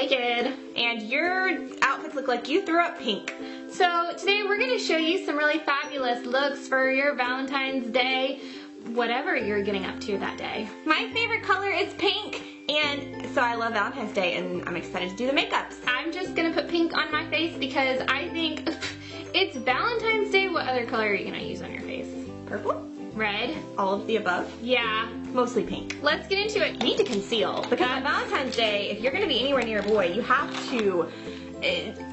naked. And your outfits look like you threw up pink. So today we're going to show you some really fabulous looks for your Valentine's Day, whatever you're getting up to that day. My favorite color is pink, and so I love Valentine's Day, and I'm excited to do the makeups. I'm just going to put pink on my face because I think it's Valentine's Day. What other color are you going to use on your face? Purple? Red? All of the above? Yeah. Mostly pink. Let's get into it. You need to conceal, because on Valentine's Day, if you're going to be anywhere near a boy, you have to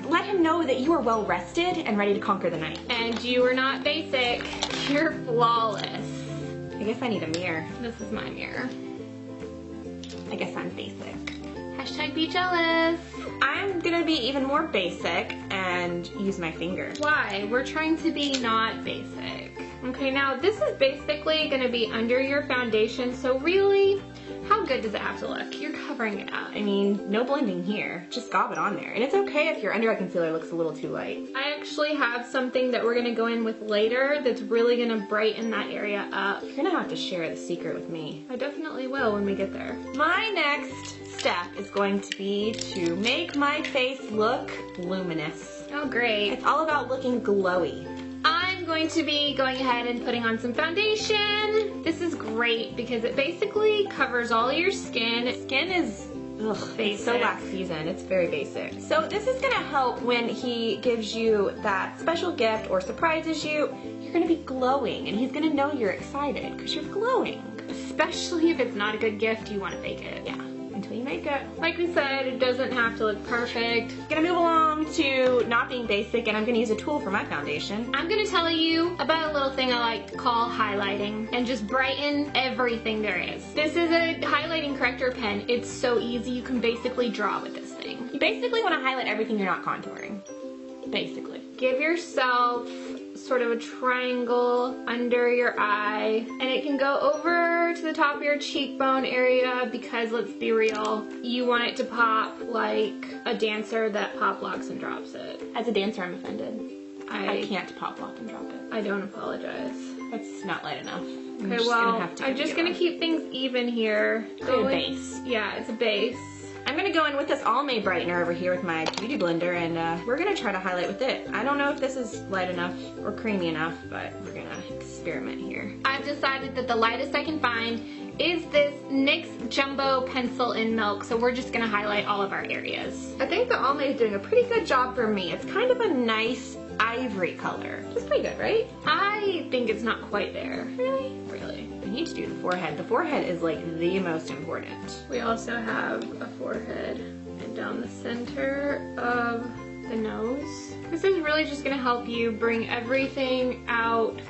let him know that you are well rested and ready to conquer the night. And you are not basic, you're flawless. I guess I need a mirror. This is my mirror. I guess I'm basic. Hashtag be jealous. I'm gonna be even more basic and use my finger. Why? We're trying to be not basic. Okay, now this is basically gonna be under your foundation, so really, how good does it have to look? You're covering it up. I mean, no blending here. Just gob it on there. And it's okay if your under eye concealer looks a little too light. I actually have something that we're gonna go in with later that's really gonna brighten that area up. You're gonna have to share the secret with me. I definitely will when we get there. My next step is going to be to make my face look luminous. Oh, great. It's all about looking glowy. I'm going to be going ahead and putting on some foundation. This is great because it basically covers all your skin. Skin is it's so last season. It's very basic. So this is gonna help when he gives you that special gift or surprises you. You're gonna be glowing, and he's gonna know you're excited because you're glowing. Especially if it's not a good gift, you want to fake it. Yeah, until you make it. Like we said, it doesn't have to look perfect. Gonna move along to not being basic, and I'm gonna use a tool for my foundation. I'm gonna tell you about a little thing I like to call highlighting and just brighten everything there is. This is a highlighting corrector pen. It's so easy. You can basically draw with this thing. You basically want to highlight everything you're not contouring. Basically. Give yourself sort of a triangle under your eye, and it can go over to the top of your cheekbone area because, let's be real, you want it to pop like a dancer that pop locks and drops it. As a dancer, I'm offended. I can't pop lock and drop it. I don't apologize. That's not light enough. Okay, well, I'm just gonna keep things even here. It's a base. Yeah, it's a base. I'm gonna go in with this Almay brightener over here with my beauty blender, and we're gonna try to highlight with it. I don't know if this is light enough or creamy enough, but we're gonna experiment here. I've decided that the lightest I can find is this NYX Jumbo Pencil in Milk, so we're just gonna highlight all of our areas. I think the Almay is doing a pretty good job for me. It's kind of a nice ivory color. It's pretty good, right? I think it's not quite there. Really? Really. I need to do the forehead. The forehead is like the most important. We also have a forehead and down the center of the nose. This is really just gonna help you bring everything out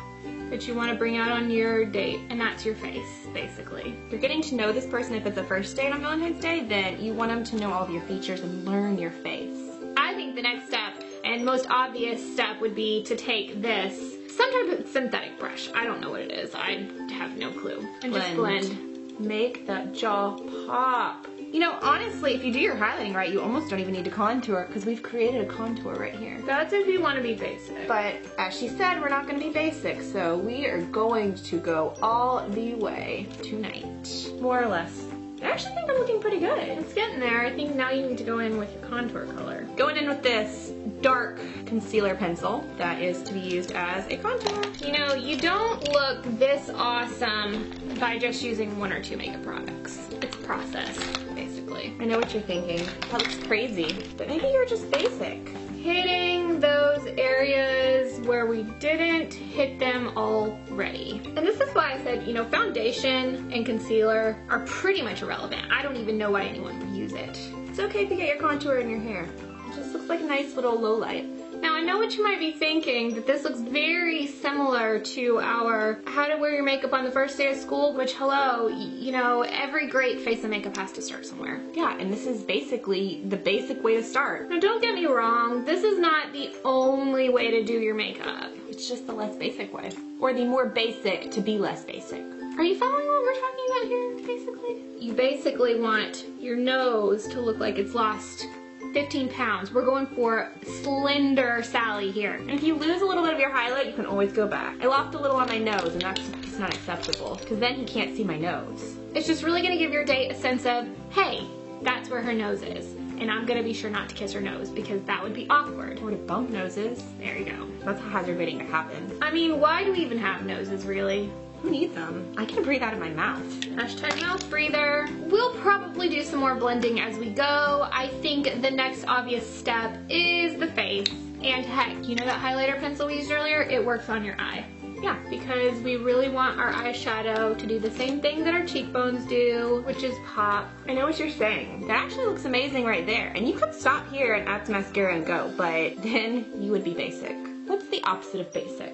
that you want to bring out on your date, and that's your face, basically. If you're getting to know this person, if it's a first date on Valentine's Day, then you want them to know all of your features and learn your face. I think the next step and most obvious step would be to take this, some type of synthetic brush. I don't know what it is. I have no clue. And just blend. Make that jaw pop. You know, honestly, if you do your highlighting right, you almost don't even need to contour because we've created a contour right here. That's if you want to be basic. But as she said, we're not going to be basic, so we are going to go all the way tonight. More or less. I actually think I'm looking pretty good. It's getting there. I think now you need to go in with your contour color. Going in with this dark concealer pencil that is to be used as a contour. You know, you don't look this awesome by just using one or two makeup products. It's a process, basically. I know what you're thinking. That looks crazy, but maybe you're just basic. Hitting those areas where we didn't hit them already. And this is why I said, you know, foundation and concealer are pretty much irrelevant. I don't even know why anyone would use it. It's okay if you get your contour in your hair. It just looks like a nice little low light. Now I know what you might be thinking, that this looks very similar to our how to wear your makeup on the first day of school, which hello, you know, every great face of makeup has to start somewhere. Yeah, and this is basically the basic way to start. Now don't get me wrong, this is not the only way to do your makeup. It's just the less basic way. Or the more basic to be less basic. Are you following what we're talking about here, basically? You basically want your nose to look like it's lost 15 pounds. We're going for slender Sally here. And if you lose a little bit of your highlight, you can always go back. I lost a little on my nose, and that's just not acceptable, because then he can't see my nose. It's just really gonna give your date a sense of, hey, that's where her nose is. and I'm gonna be sure not to kiss her nose because that would be awkward. Or to bump noses. There you go. That's a hazard waiting to happen. I mean, why do we even have noses, really? Who needs them? I can breathe out of my mouth. Hashtag mouth breather. We'll probably do some more blending as we go. I think the next obvious step is the face. And heck, you know that highlighter pencil we used earlier? It works on your eye. Yeah, because we really want our eyeshadow to do the same thing that our cheekbones do, which is pop. I know what you're saying. That actually looks amazing right there. And you could stop here and add some mascara and go, but then you would be basic. What's the opposite of basic?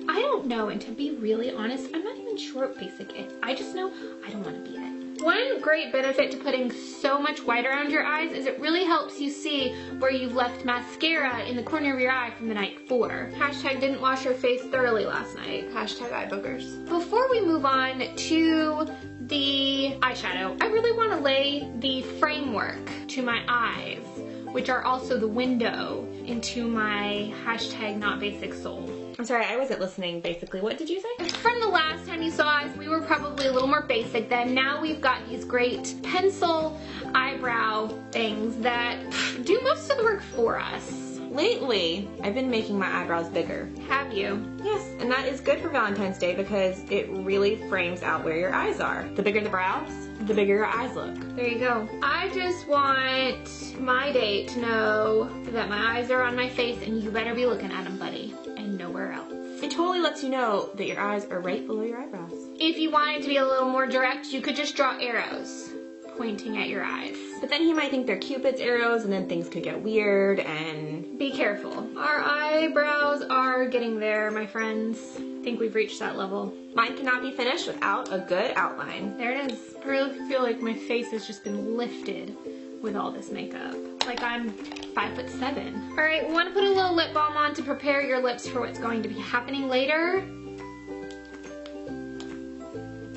I don't know, and to be really honest, I'm not even sure what basic is. I just know I don't want to be it. One great benefit to putting so much white around your eyes is it really helps you see where you've left mascara in the corner of your eye from the night before. Hashtag didn't wash your face thoroughly last night. Hashtag eye boogers. Before we move on to the eyeshadow, I really want to lay the framework to my eyes, which are also the window into my hashtag not basic soul. I'm sorry, I wasn't listening basically. What did you say? From the last time you saw us, we were probably a little more basic then. Now we've got these great pencil eyebrow things that do most of the work for us. Lately, I've been making my eyebrows bigger. Have you? Yes, and that is good for Valentine's Day because it really frames out where your eyes are. The bigger the brows, the bigger your eyes look. There you go. I just want my date to know that my eyes are on my face and you better be looking at them, buddy, and nowhere else. It totally lets you know that your eyes are right below your eyebrows. If you wanted to be a little more direct, you could just draw arrows pointing at your eyes. But then he might think they're Cupid's arrows and then things could get weird and... Be careful. Our eyebrows are getting there, my friends. I think we've reached that level. Mine cannot be finished without a good outline. There it is. I really feel like my face has just been lifted with all this makeup. Like I'm 5'7". All right, we want to put a little lip balm on to prepare your lips for what's going to be happening later.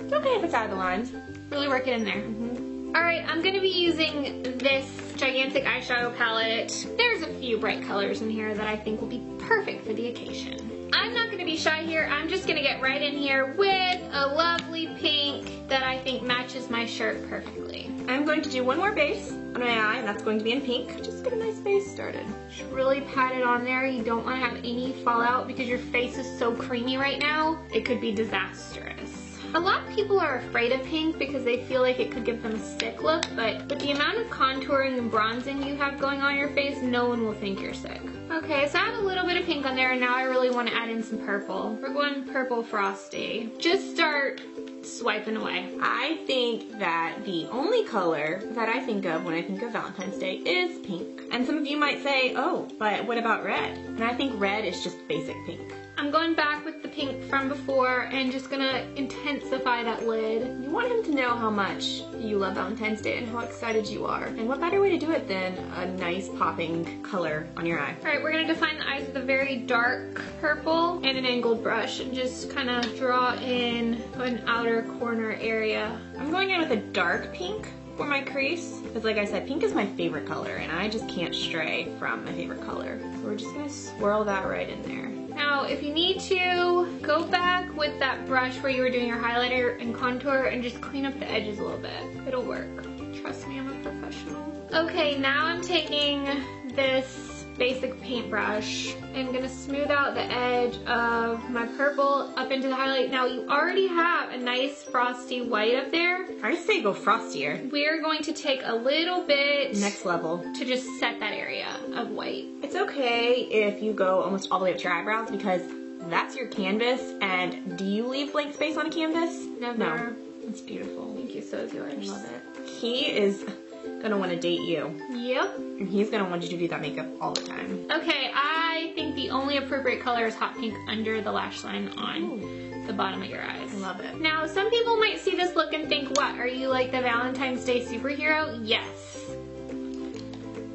It's okay if it's out of the lines. Really work it in there. All right, I'm gonna be using this gigantic eyeshadow palette. There's a few bright colors in here that I think will be perfect for the occasion. I'm not gonna be shy here. I'm just gonna get right in here with a lovely pink that I think matches my shirt perfectly. I'm going to do one more base on my eye, and that's going to be in pink. Just get a nice base started. Just really pat it on there. You don't want to have any fallout because your face is so creamy right now. It could be disastrous. A lot of people are afraid of pink because they feel like it could give them a sick look, but with the amount of contouring and bronzing you have going on your face, no one will think you're sick. Okay, so I have a little bit of pink on there, and now I really want to add in some purple. We're going purple frosty. Just start swiping away. I think that the only color that I think of when I think of Valentine's Day is pink. And some of you might say, oh, but what about red? And I think red is just basic pink. I'm going back with the pink from before and just gonna intensify that lid. You want him to know how much you love Valentine's Day and how excited you are. And what better way to do it than a nice popping color on your eye? All right, we're gonna define the eyes with a very dark purple and an angled brush and just kind of draw in an outer corner area. I'm going in with a dark pink for my crease because, like I said, pink is my favorite color and I just can't stray from my favorite color. So we're just gonna swirl that right in there. Now, if you need to, go back with that brush where you were doing your highlighter and contour and just clean up the edges a little bit. It'll work. Trust me, I'm a professional. Okay, now I'm taking this basic paintbrush and gonna smooth out the edge of my purple up into the highlight. Now, you already have a nice frosty white up there. I say go frostier. We're going to take a little bit Next level to just set that area of white. It's okay if you go almost all the way up to your eyebrows because that's your canvas. And do you leave blank space on a canvas? Never. No. It's beautiful. Thank you, so is yours. I love it. He is gonna want to date you. Yep. And he's gonna want you to do that makeup all the time. Okay, I think the only appropriate color is hot pink under the lash line on the bottom of your eyes. I love it. Now, some people might see this look and think, what, are you like the Valentine's Day superhero? Yes.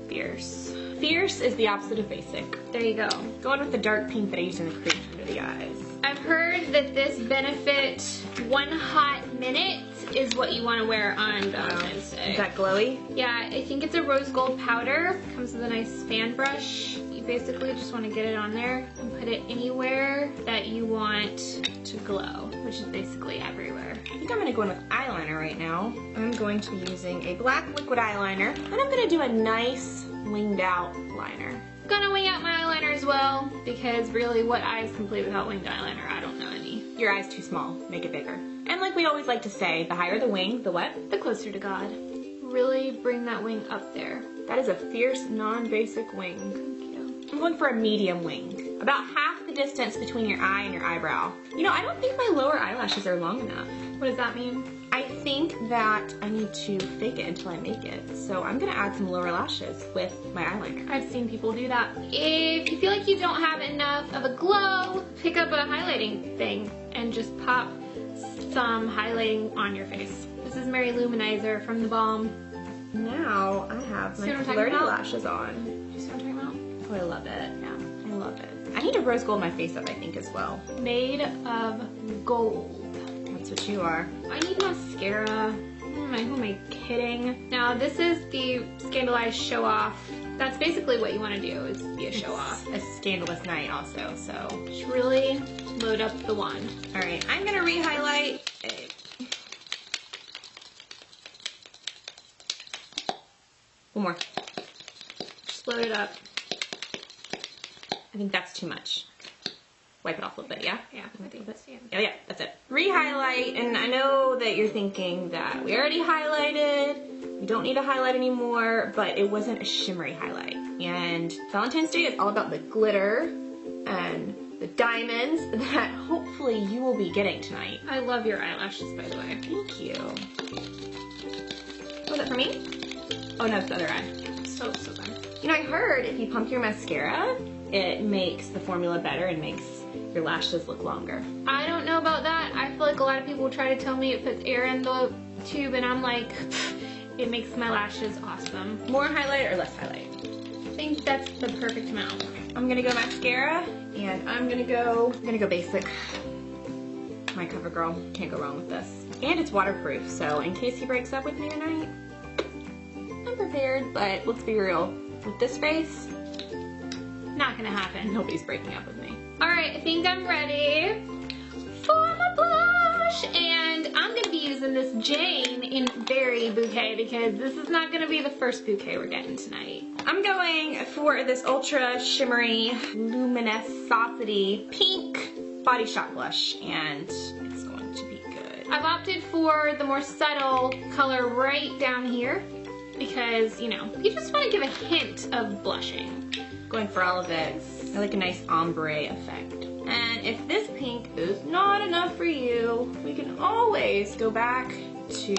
Fierce. Fierce is the opposite of basic. There you go. Going with the dark pink that I used in the crease under the eyes. I've heard that this benefit 1 hot minute is what you want to wear on Valentine's Day. Is that glowy? Yeah, I think it's a rose gold powder. Comes with a nice fan brush. You You basically just want to get it on there and put it anywhere that you want to glow, which is basically everywhere. I think I'm going to go in with eyeliner right now. I'm going to be using a black liquid eyeliner, and I'm going to do a nice winged out liner. I'm gonna wing out my eyeliner as well, because really, what eye is complete without winged eyeliner? I don't know any. Your eye's too small, make it bigger. And like we always like to say, the higher the wing, the what? The closer to God. Really bring that wing up there. That is a fierce, non-basic wing. Thank you. I'm going for a medium wing. About half the distance between your eye and your eyebrow. You know, I don't think my lower eyelashes are long enough. What does that mean? I think that I need to fake it until I make it. So I'm gonna add some lower lashes with my eyeliner. I've seen people do that. If you feel like you don't have enough of a glow, pick up a highlighting thing and just pop some highlighting on your face. This is Mary Luminizer from The Balm. Now I have See my what I'm talking flirty about? lashes on. You see what I'm talking about? Oh, I love it. Yeah, I love it. I need to rose gold my face up, I think, as well. Made of gold. That's what you are. I need mascara. Who am I kidding? Now this is the Scandalized Show Off. That's basically what you want to do, is be a show off. A scandalous night also, so. Just really load up the wand. All right, I'm gonna re-highlight. One more. Just load it up. I think that's too much. Wipe it off a little bit, yeah? Yeah, I think that's it. Yeah, that's it. Re-highlight, and I know that you're thinking that we already highlighted, we don't need to highlight anymore, but it wasn't a shimmery highlight. And Valentine's Day is all about the glitter and the diamonds that hopefully you will be getting tonight. I love your eyelashes, by the way. Thank you. Was that for me? Oh no, it's the other eye. So good. You know, I heard if you pump your mascara, it makes the formula better and makes your lashes look longer. I don't know about that. I feel like a lot of people try to tell me it puts air in the tube, and I'm like, it makes my lashes awesome. More highlight or less highlight? I think that's the perfect amount. I'm gonna go mascara, and I'm gonna go basic. My CoverGirl, can't go wrong with this. And it's waterproof, so in case he breaks up with me tonight, I'm prepared, but let's be real. With this face, Not gonna happen. nobody's breaking up with me. Alright, I think I'm ready for my blush, and I'm gonna be using this Jane in Berry Bouquet because this is not gonna be the first bouquet we're getting tonight. I'm going for this ultra shimmery luminosity pink Body Shop blush, and it's going to be good. I've opted for the more subtle color right down here because, you know, you just want to give a hint of blushing. Going for all of it. I like a nice ombre effect. And if this pink is not enough for you, we can always go back to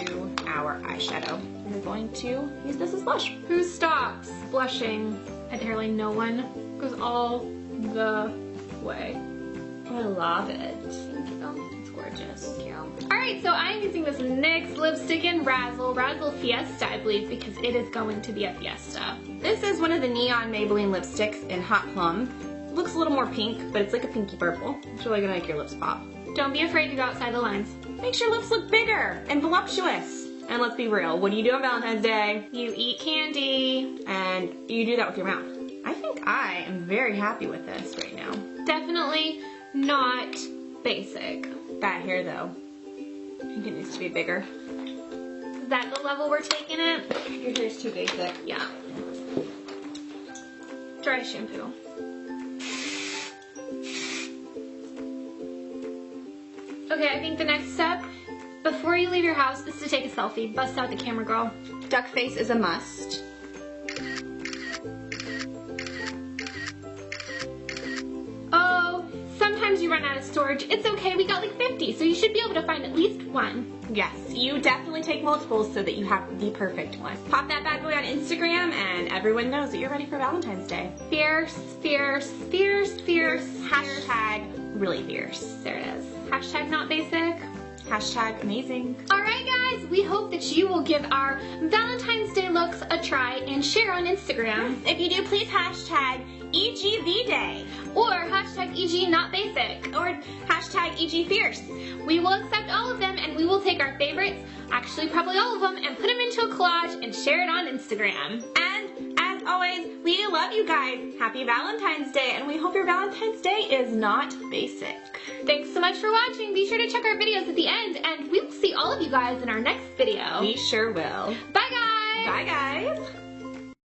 our eyeshadow. We're going to use this as blush. Who stops blushing? Apparently no one. Goes all the way. I love it. Thank you. It's gorgeous. Thank you. Alright, so I'm using this NYX lipstick in Razzle Fiesta, I believe, because it is going to be a fiesta. This is one of the neon Maybelline lipsticks in Hot Plum. It looks a little more pink, but it's like a pinky purple. It's really gonna make your lips pop. Don't be afraid to go outside the lines. Makes your lips look bigger and voluptuous. And let's be real, what do you do on Valentine's Day? You eat candy. And you do that with your mouth. I think I am very happy with this right now. Definitely not basic. That hair though, I think it needs to be bigger. Is that the level we're taking it? Your hair's too basic. Yeah. Dry shampoo. Okay, I think the next step, before you leave your house, is to take a selfie. Bust out the camera, girl. Duck face is a must. Oh, sometimes you run out of storage. It's okay, we got like 50, so you should be able to find at least one. Yes, you definitely take multiples so that you have the perfect one. Pop that bad boy on Instagram and everyone knows that you're ready for Valentine's Day. Fierce, fierce, fierce, fierce. Hashtag really fierce. There it is. Hashtag not basic. Hashtag amazing. Alright guys, we hope that you will give our Valentine's Day looks a try and share on Instagram. If you do, please hashtag EGV Day. Or hashtag EG not basic. Or hashtag EG fierce. We will accept all of them and we will take our favorites, actually probably all of them, and put them into a collage and share it on Instagram. And as always, we love you guys. Happy Valentine's Day, and we hope your Valentine's Day is not basic. Thanks so much for watching. Be sure to check our videos at the end, and we will see all of you guys in our next video. We sure will. Bye, guys. Bye, guys.